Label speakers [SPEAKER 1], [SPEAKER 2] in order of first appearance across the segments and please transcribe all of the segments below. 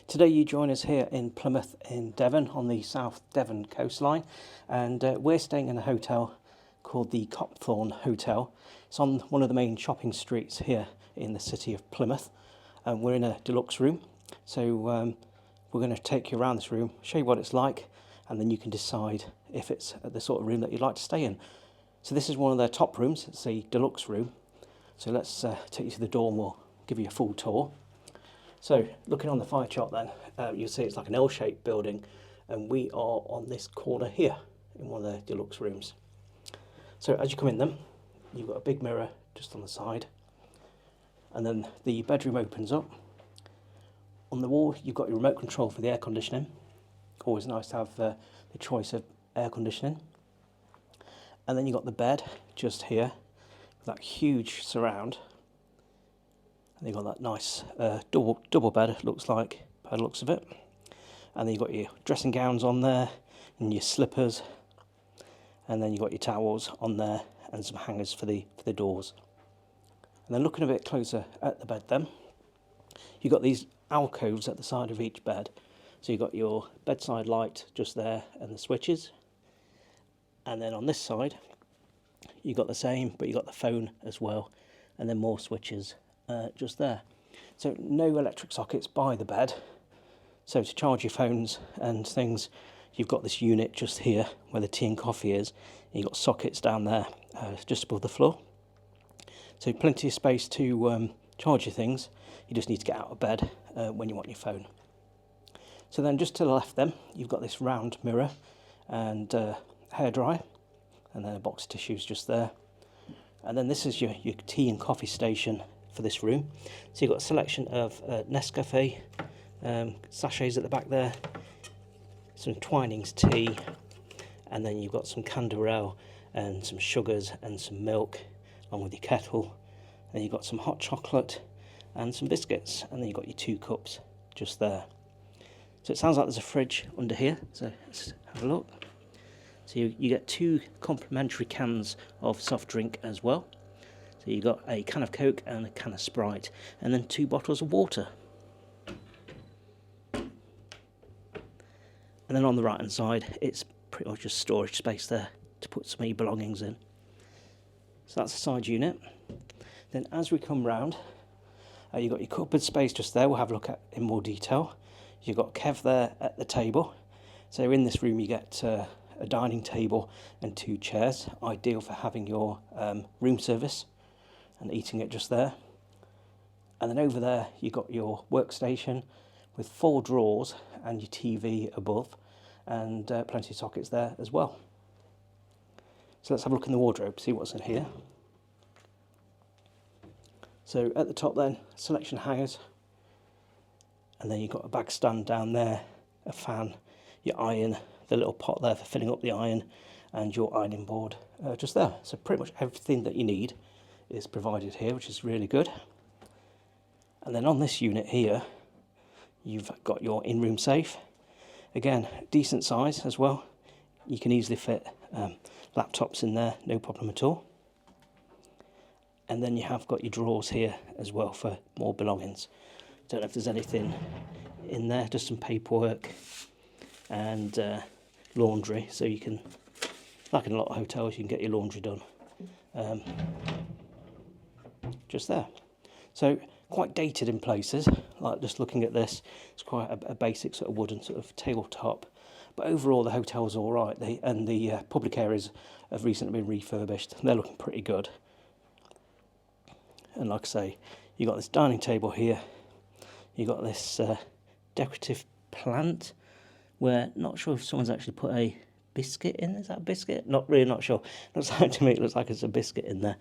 [SPEAKER 1] Today you join us here in Plymouth in Devon on the South Devon coastline, and we're staying in a hotel called the Copthorne Hotel. It's on one of the main shopping streets here in the city of Plymouth, and we're in a deluxe room. So we're going to take you around this room, show you what it's like, and then you can decide if it's the sort of room that you'd like to stay in. So this is one of their top rooms. It's a deluxe room. So let's take you to the door and we'll give you a full tour. So looking on the fire chart then, you'll see it's like an L-shaped building, and we are on this corner here in one of the deluxe rooms. So as you come in then, you've got a big mirror just on the side, and then the bedroom opens up. On the wall you've got your remote control for the air conditioning. Always nice to have the choice of air conditioning. And then you've got the bed just here with that huge surround. And you've got that nice double bed, it looks like, by the looks of it. And then you've got your dressing gowns on there, and your slippers. And then you've got your towels on there, and some hangers for the doors. And then looking a bit closer at the bed then, you've got these alcoves at the side of each bed. So you've got your bedside light just there, and the switches. And then on this side, you've got the same, but you've got the phone as well, and then more switches. Just there. So no electric sockets by the bed. So to charge your phones and things, you've got this unit just here where the tea and coffee is. And you've got sockets down there just above the floor. So plenty of space to charge your things. You just need to get out of bed when you want your phone. So then just to the left then, you've got this round mirror and hairdryer, and then a box of tissues just there. And then this is your tea and coffee station for this room. So you've got a selection of Nescafe sachets at the back there, some Twinings tea, and then you've got some Canderel and some sugars and some milk along with your kettle. Then you've got some hot chocolate and some biscuits, and then you've got your 2 cups just there. So it sounds like there's a fridge under here, so let's have a look. So you get 2 complimentary cans of soft drink as well. So you've got a can of Coke and a can of Sprite, and then 2 bottles of water. And then on the right hand side, it's pretty much just storage space there to put some of your belongings in. So that's the side unit. Then as we come round, you've got your cupboard space just there, we'll have a look at in more detail. You've got Kev there at the table. So in this room you get a dining table and 2 chairs, ideal for having your room service and eating it just there. And then over there you've got your workstation with 4 drawers and your TV above, and plenty of sockets there as well. So let's have a look in the wardrobe, see what's in here. So at the top then, selection hangers, and then you've got a bag stand down there, a fan, your iron, the little pot there for filling up the iron, and your ironing board just there. So pretty much everything that you need is provided here, which is really good. And then on this unit here, you've got your in-room safe. Again, decent size as well. You can easily fit laptops in there, no problem at all. And then you have got your drawers here as well for more belongings. Don't know if there's anything in there, just some paperwork and laundry, so you can, like in a lot of hotels, you can get your laundry done just there. So quite dated in places, like just looking at this, it's quite a basic sort of wooden sort of tabletop, but overall the hotel's all right. The public areas have recently been refurbished. They're looking pretty good. And like I say, you've got this dining table here, you've got this decorative plant, where not sure if someone's actually put a biscuit in. Is that a biscuit? Not sure. Looks like to me, it looks like it's a biscuit in there,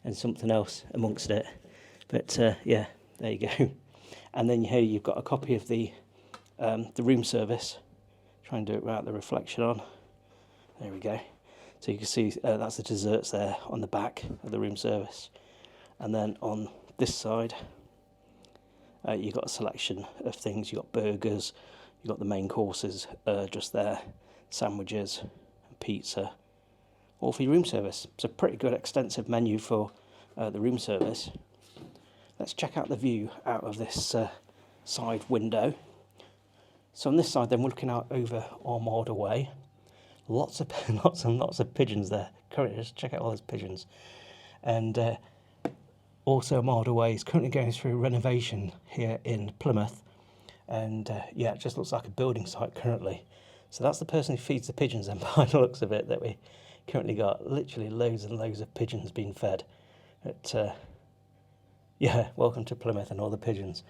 [SPEAKER 1] and something else amongst it. But yeah, there you go. And then here you've got a copy of the room service. Try and do it without the reflection on. There we go. So you can see that's the desserts there on the back of the room service. And then on this side, you've got a selection of things. You've got burgers, you've got the main courses just there, sandwiches, and pizza, all for your room service. It's a pretty good extensive menu for the room service. Let's check out the view out of this side window. So on this side then we're looking out over Armada Way. Lots of lots of pigeons there. Currently, just check out all those pigeons. And also Armada Way is currently going through renovation here in Plymouth. And yeah, it just looks like a building site currently. So that's the person who feeds the pigeons then, by the looks of it, that we currently got literally loads and loads of pigeons being fed. Yeah, welcome to Plymouth and all the pigeons.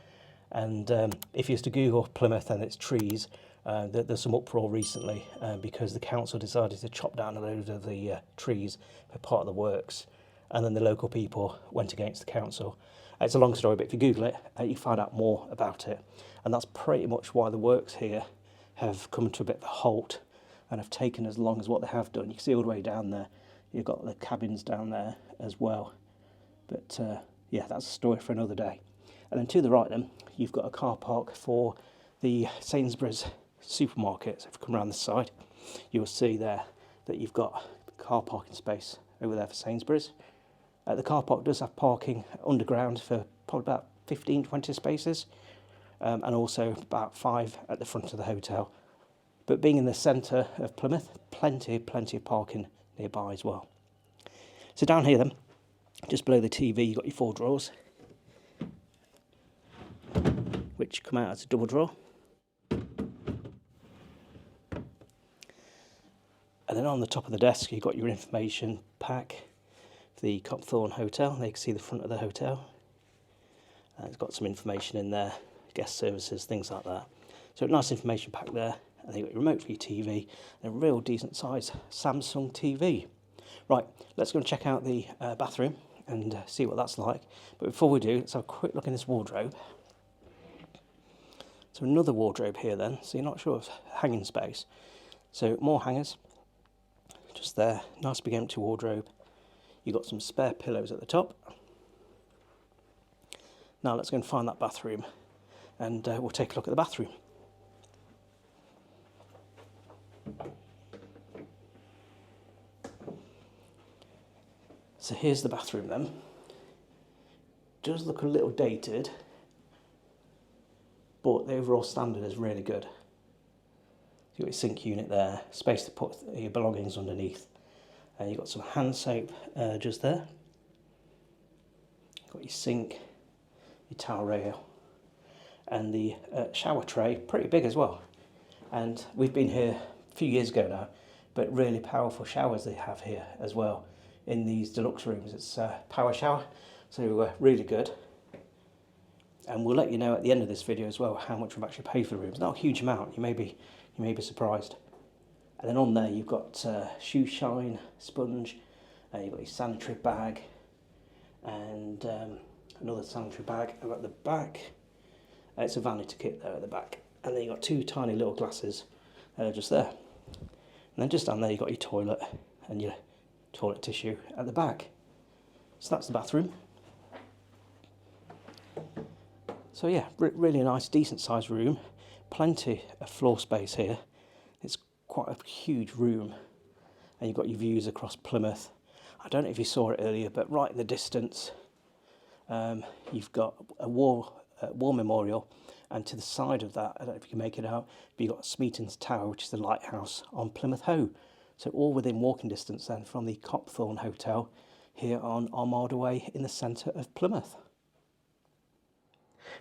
[SPEAKER 1] And if you used to Google Plymouth and its trees, there's some uproar recently because the council decided to chop down a load of the trees for part of the works, and then the local people went against the council. It's a long story, but if you Google it, you find out more about it. And that's pretty much why the works here have come to a bit of a halt and have taken as long as what they have done. You can see all the way down there. You've got the cabins down there as well. But yeah, that's a story for another day. And then to the right then, you've got a car park for the Sainsbury's supermarket. So if you come around this side, you'll see there that you've got car parking space over there for Sainsbury's. The car park does have parking underground for probably about 15-20 spaces, and also about 5 at the front of the hotel. But being in the centre of Plymouth, plenty of parking nearby as well. So down here then, just below the TV, you've got your 4 drawers, which come out as a double drawer. And then on the top of the desk, you've got your information pack for the Copthorne Hotel. There you can see the front of the hotel. It's got some information in there, guest services, things like that. So a nice information pack there. And then you've got your remote for your TV, and a real decent size Samsung TV. Right, let's go and check out the bathroom and see what that's like. But before we do, let's have a quick look in this wardrobe. So another wardrobe here then, so you're not sure of hanging space. So more hangers, just there, nice big empty wardrobe. You've got some spare pillows at the top. Now let's go and find that bathroom, and we'll take a look at the bathroom. So here's the bathroom then. Does look a little dated, but the overall standard is really good. You've got your sink unit there, space to put your belongings underneath. You've got some hand soap just there. You've got your sink, your towel rail, and the shower tray, pretty big as well. And we've been here a few years ago now, but really powerful showers they have here as well. In these deluxe rooms, it's a power shower, so really good. And we'll let you know at the end of this video as well how much we've actually paid for the rooms. Not a huge amount, you may be surprised. And then on there you've got shoe shine, sponge, you've got your sanitary bag, and another sanitary bag. And at the back, it's a vanity kit there at the back. And then you've got 2 tiny little glasses just there. And then just down there you've got your toilet and your toilet tissue at the back. So that's the bathroom. So yeah, really nice, decent sized room. Plenty of floor space here. It's quite a huge room. And you've got your views across Plymouth. I don't know if you saw it earlier, but right in the distance, you've got a war memorial. And to the side of that, I don't know if you can make it out, but you've got Smeaton's Tower, which is the lighthouse on Plymouth Hoe. So all within walking distance then from the Copthorne Hotel here on Armada Way in the centre of Plymouth.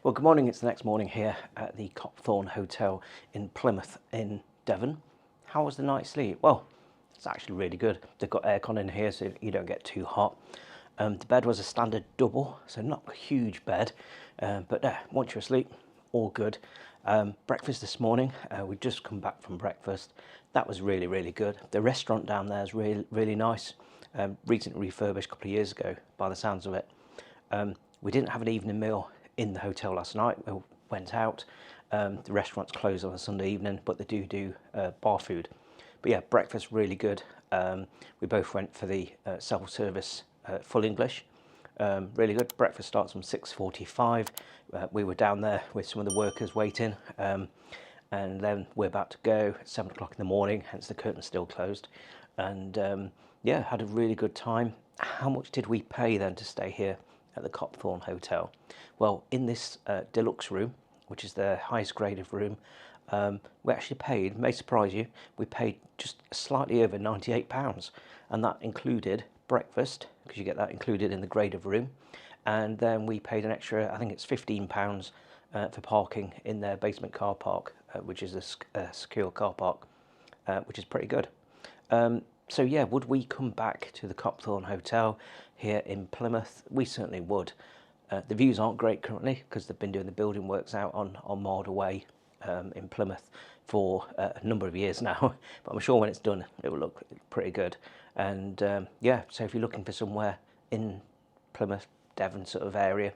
[SPEAKER 1] Well, good morning. It's the next morning here at the Copthorne Hotel in Plymouth in Devon. How was the night's sleep? Well, it's actually really good. They've got aircon in here so you don't get too hot. The bed was a standard double, so not a huge bed, but once you're asleep, all good. Breakfast this morning, we've just come back from breakfast. That was really, really good. The restaurant down there is really, really nice. Recently refurbished a couple of years ago, by the sounds of it. We didn't have an evening meal in the hotel last night. We went out. The restaurant's closed on a Sunday evening, but they do bar food. But yeah, breakfast really good. We both went for the self-service full English. Really good. Breakfast starts from 6:45. We were down there with some of the workers waiting, and then we're about to go at 7 o'clock in the morning, hence the curtain's still closed. And yeah, had a really good time. How much did we pay then to stay here at the Copthorne Hotel? Well, in this deluxe room, which is the highest grade of room. We actually paid, may surprise you, we paid just slightly over £98, and that included breakfast, because you get that included in the grade of room, and then we paid an extra, I think it's £15 for parking in their basement car park, which is a secure car park, which is pretty good. So yeah, would we come back to the Copthorne Hotel here in Plymouth? We certainly would. The views aren't great currently because they've been doing the building works out on Marder Way in Plymouth for a number of years now, but I'm sure when it's done it will look pretty good. And yeah, so if you're looking for somewhere in Plymouth, Devon sort of area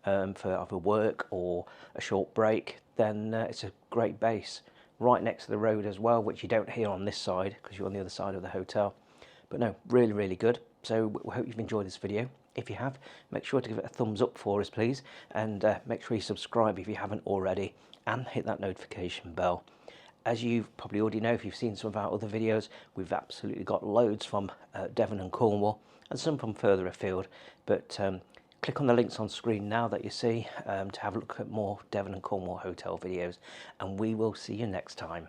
[SPEAKER 1] for either work or a short break, then it's a great base. Right next to the road as well, which you don't hear on this side because you're on the other side of the hotel. But no, really, really good. So we hope you've enjoyed this video. If you have, make sure to give it a thumbs up for us, please. And make sure you subscribe if you haven't already, and hit that notification bell. As you probably already know, if you've seen some of our other videos, we've absolutely got loads from Devon and Cornwall, and some from further afield. But click on the links on screen now that you see to have a look at more Devon and Cornwall hotel videos, and we will see you next time.